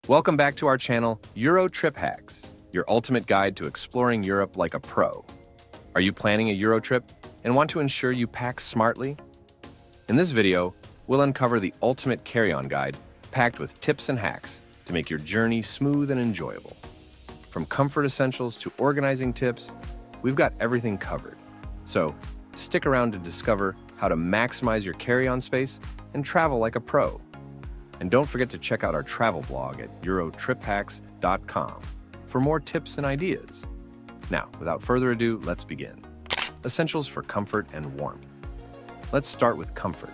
Welcome back to our channel, Eurotrip Hacks, your ultimate guide to exploring Europe like a pro. Are you planning a Eurotrip and want to ensure you pack smartly? In this video, we'll uncover the ultimate carry-on guide packed with tips and hacks to make your journey smooth and enjoyable. From comfort essentials to organizing tips, we've got everything covered. So, stick around to discover how to maximize your carry-on space and travel like a pro. And don't forget to check out our travel blog at eurotriphacks.com for more tips and ideas. Now, without further ado, let's begin. Essentials for comfort and warmth. Let's start with comfort.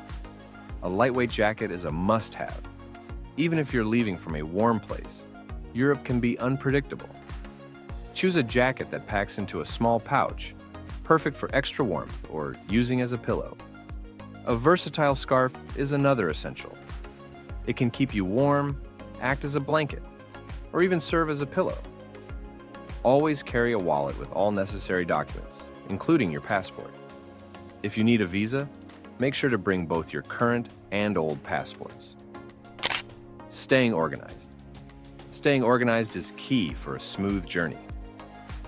A lightweight jacket is a must-have. Even if you're leaving from a warm place, Europe can be unpredictable. Choose a jacket that packs into a small pouch, perfect for extra warmth or using as a pillow. A versatile scarf is another essential. It can keep you warm, act as a blanket, or even serve as a pillow. Always carry a wallet with all necessary documents, including your passport. If you need a visa, make sure to bring both your current and old passports. Staying organized. Staying organized is key for a smooth journey.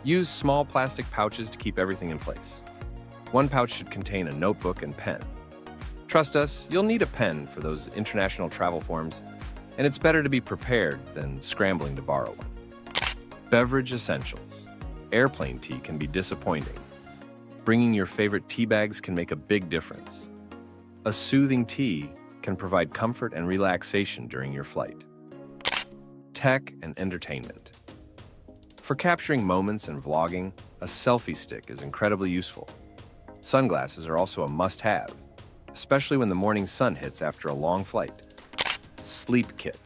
Use small plastic pouches to keep everything in place. One pouch should contain a notebook and pen. Trust us, you'll need a pen for those international travel forms, and it's better to be prepared than scrambling to borrow one. Beverage essentials. Airplane tea can be disappointing. Bringing your favorite tea bags can make a big difference. A soothing tea can provide comfort and relaxation during your flight. Tech and entertainment. For capturing moments and vlogging, a selfie stick is incredibly useful. Sunglasses are also a must-have, especially when the morning sun hits after a long flight. Sleep kit.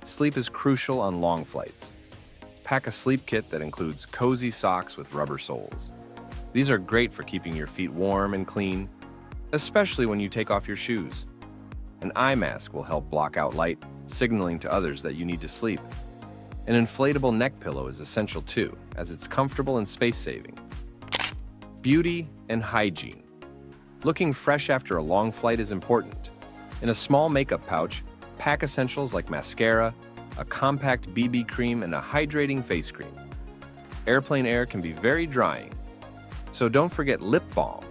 Sleep is crucial on long flights. Pack a sleep kit that includes cozy socks with rubber soles. These are great for keeping your feet warm and clean, especially when you take off your shoes. An eye mask will help block out light, signaling to others that you need to sleep. An inflatable neck pillow is essential too, as it's comfortable and space-saving. Beauty and hygiene. Looking fresh after a long flight is important. In a small makeup pouch, pack essentials like mascara, a compact BB cream, and a hydrating face cream. Airplane air can be very drying, so don't forget lip balm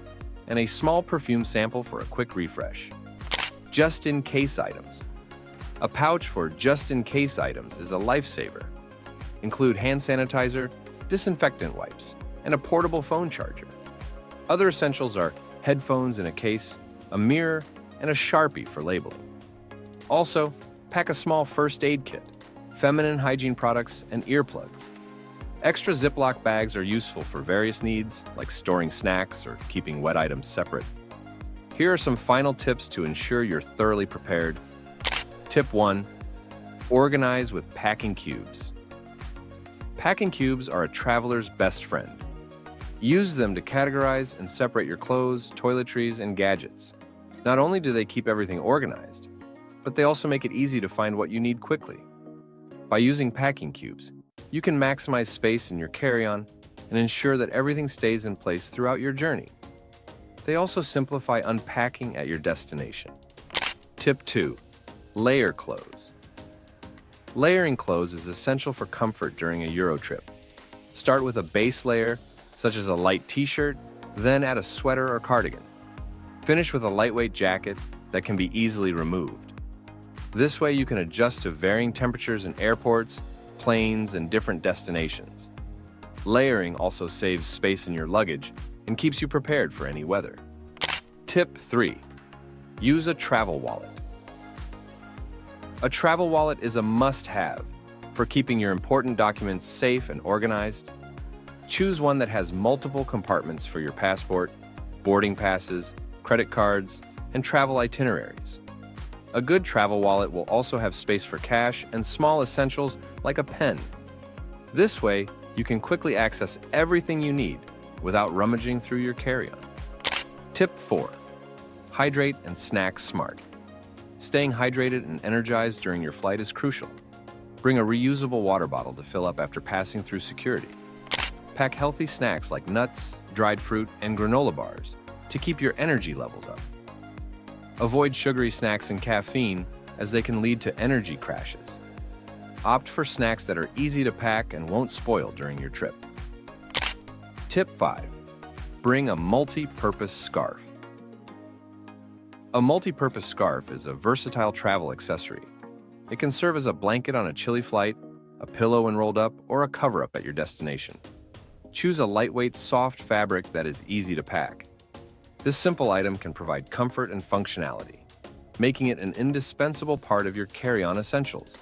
and a small perfume sample for a quick refresh. Just-in-case items. A pouch for just-in-case items is a lifesaver. Include hand sanitizer, disinfectant wipes, and a portable phone charger. Other essentials are headphones in a case, a mirror, and a Sharpie for labeling. Also, pack a small first aid kit, feminine hygiene products, and earplugs. Extra Ziploc bags are useful for various needs, like storing snacks or keeping wet items separate. Here are some final tips to ensure you're thoroughly prepared. Tip 1. Organize with packing cubes. Packing cubes are a traveler's best friend. Use them to categorize and separate your clothes, toiletries, and gadgets. Not only do they keep everything organized, but they also make it easy to find what you need quickly. By using packing cubes, you can maximize space in your carry-on and ensure that everything stays in place throughout your journey. They also simplify unpacking at your destination. Tip 2. Layer clothes. Layering clothes is essential for comfort during a Eurotrip. Start with a base layer, such as a light t-shirt, then add a sweater or cardigan. Finish with a lightweight jacket that can be easily removed. This way you can adjust to varying temperatures in airports, planes, and different destinations. Layering also saves space in your luggage and keeps you prepared for any weather. Tip 3. Use a travel wallet. A travel wallet is a must-have for keeping your important documents safe and organized. Choose one that has multiple compartments for your passport, boarding passes, credit cards, and travel itineraries. A good travel wallet will also have space for cash and small essentials like a pen. This way, you can quickly access everything you need without rummaging through your carry-on. Tip 4. Hydrate and snack smart. Staying hydrated and energized during your flight is crucial. Bring a reusable water bottle to fill up after passing through security. Pack healthy snacks like nuts, dried fruit, and granola bars to keep your energy levels up. Avoid sugary snacks and caffeine, as they can lead to energy crashes. Opt for snacks that are easy to pack and won't spoil during your trip. Tip 5. Bring a multi-purpose scarf. A multi-purpose scarf is a versatile travel accessory. It can serve as a blanket on a chilly flight, a pillow when rolled up, or a cover-up at your destination. Choose a lightweight, soft fabric that is easy to pack. This simple item can provide comfort and functionality, making it an indispensable part of your carry-on essentials.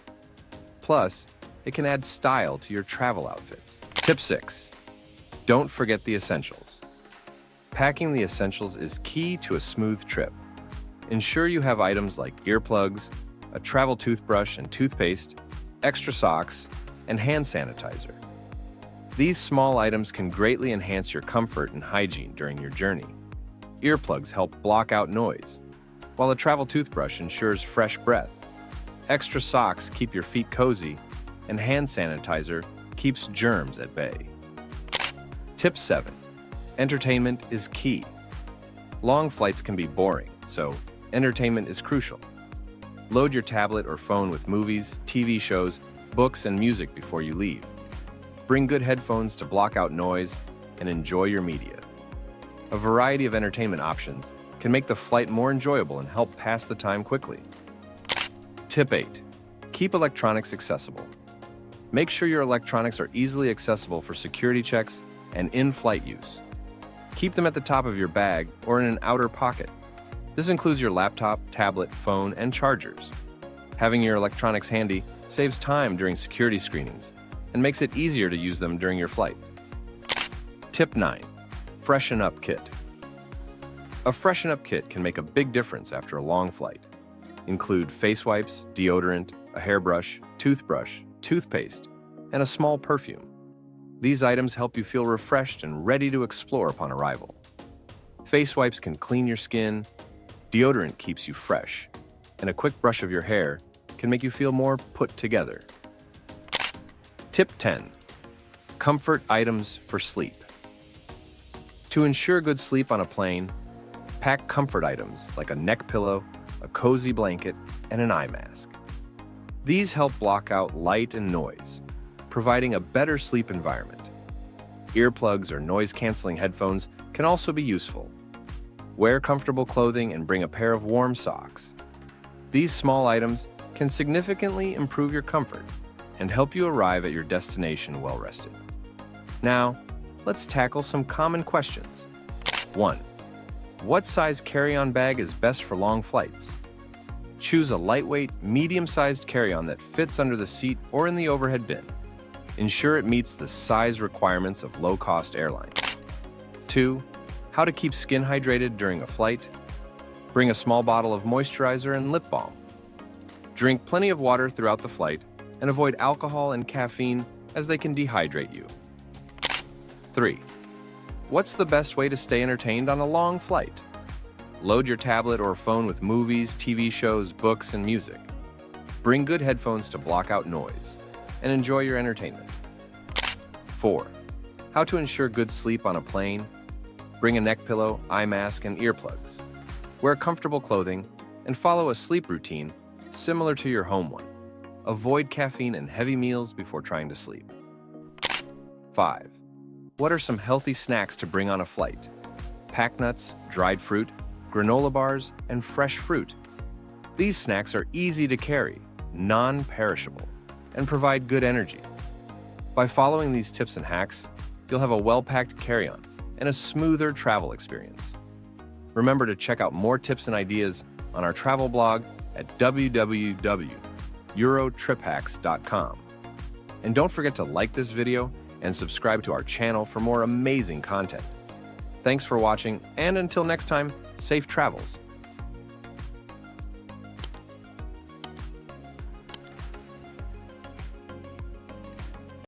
Plus, it can add style to your travel outfits. Tip 6. Don't forget the essentials. Packing the essentials is key to a smooth trip. Ensure you have items like earplugs, a travel toothbrush and toothpaste, extra socks, and hand sanitizer. These small items can greatly enhance your comfort and hygiene during your journey. Earplugs help block out noise, while a travel toothbrush ensures fresh breath. Extra socks keep your feet cozy, and hand sanitizer keeps germs at bay. Tip 7. Entertainment is key. Long flights can be boring, so entertainment is crucial. Load your tablet or phone with movies, TV shows, books, and music before you leave. Bring good headphones to block out noise and enjoy your media. A variety of entertainment options can make the flight more enjoyable and help pass the time quickly. Tip 8. Keep electronics accessible. Make sure your electronics are easily accessible for security checks and in-flight use. Keep them at the top of your bag or in an outer pocket. This includes your laptop, tablet, phone, and chargers. Having your electronics handy saves time during security screenings and makes it easier to use them during your flight. Tip 9. Freshen up kit. A freshen up kit can make a big difference after a long flight. Include face wipes, deodorant, a hairbrush, toothbrush, toothpaste, and a small perfume. These items help you feel refreshed and ready to explore upon arrival. Face wipes can clean your skin, deodorant keeps you fresh, and a quick brush of your hair can make you feel more put together. Tip 10. Comfort items for sleep. To ensure good sleep on a plane, pack comfort items like a neck pillow, a cozy blanket, and an eye mask. These help block out light and noise, providing a better sleep environment. Earplugs or noise-canceling headphones can also be useful. Wear comfortable clothing and bring a pair of warm socks. These small items can significantly improve your comfort and help you arrive at your destination well-rested. Now, let's tackle some common questions. 1. What size carry-on bag is best for long flights? Choose a lightweight, medium-sized carry-on that fits under the seat or in the overhead bin. Ensure it meets the size requirements of low-cost airlines. 2. How to keep skin hydrated during a flight? Bring a small bottle of moisturizer and lip balm. Drink plenty of water throughout the flight and avoid alcohol and caffeine as they can dehydrate you. 3. What's the best way to stay entertained on a long flight? Load your tablet or phone with movies, TV shows, books, and music. Bring good headphones to block out noise and enjoy your entertainment. 4. How to ensure good sleep on a plane? Bring a neck pillow, eye mask, and earplugs. Wear comfortable clothing and follow a sleep routine similar to your home one. Avoid caffeine and heavy meals before trying to sleep. 5. What are some healthy snacks to bring on a flight? Pack nuts, dried fruit, granola bars, and fresh fruit. These snacks are easy to carry, non-perishable, and provide good energy. By following these tips and hacks, you'll have a well-packed carry-on and a smoother travel experience. Remember to check out more tips and ideas on our travel blog at www.eurotriphacks.com. And don't forget to like this video and subscribe to our channel for more amazing content. Thanks for watching, and until next time, safe travels.